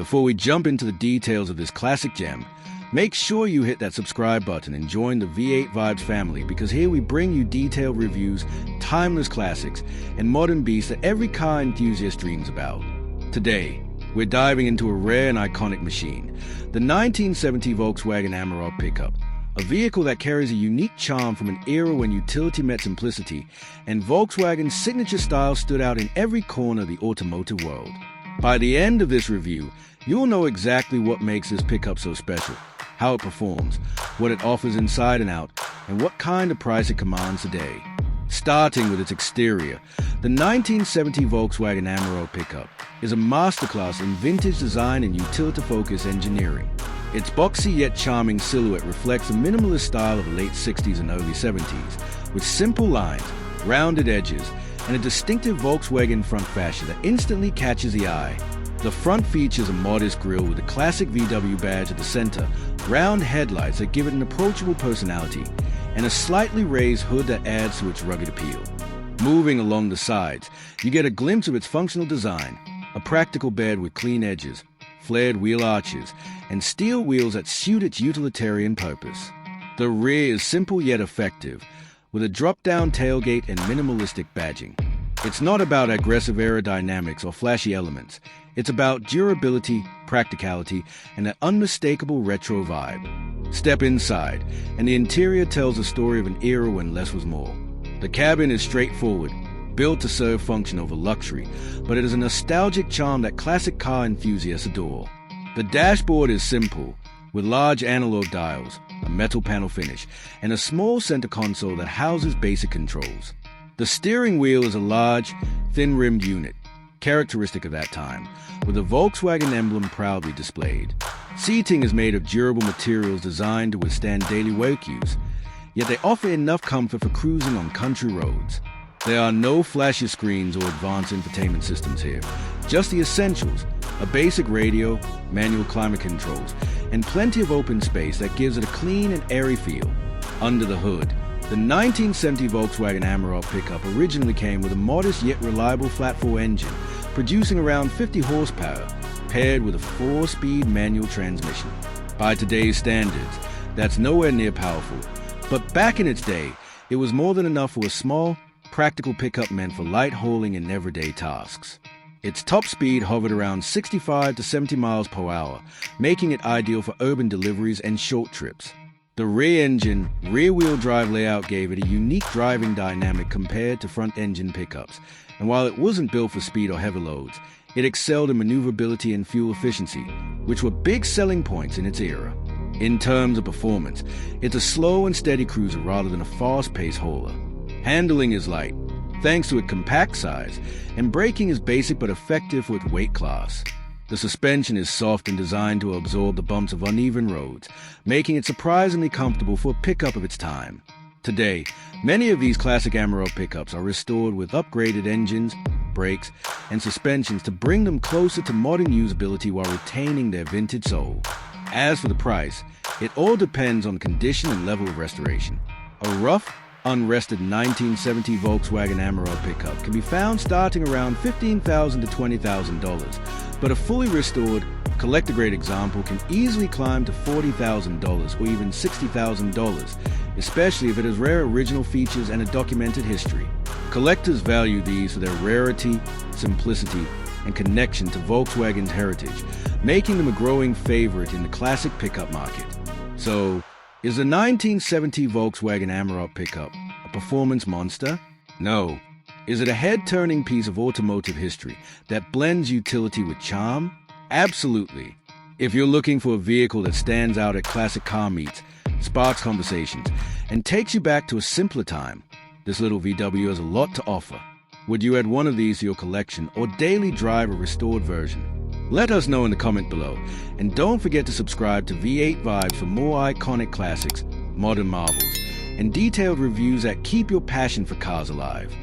Before we jump into the details of this classic gem, make sure you hit that subscribe button and join the V8 Vibes family, because here we bring you detailed reviews, timeless classics, and modern beasts that every car enthusiast dreams about. Today, we're diving into a rare and iconic machine, the 1970 Volkswagen Amarok Pickup, a vehicle that carries a unique charm from an era when utility met simplicity, and Volkswagen's signature style stood out in every corner of the automotive world. By the end of this review, you'll know exactly what makes this pickup so special, how it performs, what it offers inside and out, and what kind of price it commands today. Starting with its exterior, the 1970 Volkswagen Amarok Pickup is a masterclass in vintage design and utility-focused engineering. Its boxy yet charming silhouette reflects the minimalist style of the late 60s and early 70s, with simple lines, rounded edges, and a distinctive Volkswagen front fascia that instantly catches the eye. The front features a modest grille with a classic VW badge at the center, round headlights that give it an approachable personality, and a slightly raised hood that adds to its rugged appeal. Moving along the sides, you get a glimpse of its functional design, a practical bed with clean edges, flared wheel arches, and steel wheels that suit its utilitarian purpose. The rear is simple yet effective, with a drop-down tailgate and minimalistic badging. It's not about aggressive aerodynamics or flashy elements. It's about durability, practicality, and an unmistakable retro vibe. Step inside, and the interior tells the story of an era when less was more. The cabin is straightforward, built to serve function over luxury, but it is a nostalgic charm that classic car enthusiasts adore. The dashboard is simple, with large analog dials, a metal panel finish, and a small center console that houses basic controls. The steering wheel is a large, thin-rimmed unit, characteristic of that time, with a Volkswagen emblem proudly displayed. Seating is made of durable materials designed to withstand daily work use, yet they offer enough comfort for cruising on country roads. There are no flashy screens or advanced infotainment systems here, just the essentials, a basic radio, manual climate controls, and plenty of open space that gives it a clean and airy feel. Under the hood, the 1970 Volkswagen Amarok Pickup originally came with a modest yet reliable flat-4 engine, producing around 50 horsepower, paired with a 4-speed manual transmission. By today's standards, that's nowhere near powerful, but back in its day, it was more than enough for a small, practical pickup meant for light hauling and everyday tasks. Its top speed hovered around 65 to 70 miles per hour, making it ideal for urban deliveries and short trips. The rear-engine, rear-wheel drive layout gave it a unique driving dynamic compared to front-engine pickups, and while it wasn't built for speed or heavy loads, it excelled in maneuverability and fuel efficiency, which were big selling points in its era. In terms of performance, it's a slow and steady cruiser rather than a fast-paced hauler. Handling is light, thanks to its compact size, and braking is basic but effective for its weight class. The suspension is soft and designed to absorb the bumps of uneven roads, making it surprisingly comfortable for a pickup of its time. Today, many of these classic Amarok pickups are restored with upgraded engines, brakes, and suspensions to bring them closer to modern usability while retaining their vintage soul. As for the price, it all depends on condition and level of restoration. A rough, unrested 1970 Volkswagen Amarok Pickup can be found starting around $15,000 to $20,000, but a fully restored, collector-grade example can easily climb to $40,000 or even $60,000, especially if it has rare original features and a documented history. Collectors value these for their rarity, simplicity, and connection to Volkswagen's heritage, making them a growing favorite in the classic pickup market. So, is the 1970 Volkswagen Amarok Pickup a performance monster? No. Is it a head-turning piece of automotive history that blends utility with charm? Absolutely. If you're looking for a vehicle that stands out at classic car meets, sparks conversations, and takes you back to a simpler time, this little VW has a lot to offer. Would you add one of these to your collection or daily drive a restored version? Let us know in the comment below, and don't forget to subscribe to V8 Vibes for more iconic classics, modern marvels, and detailed reviews that keep your passion for cars alive.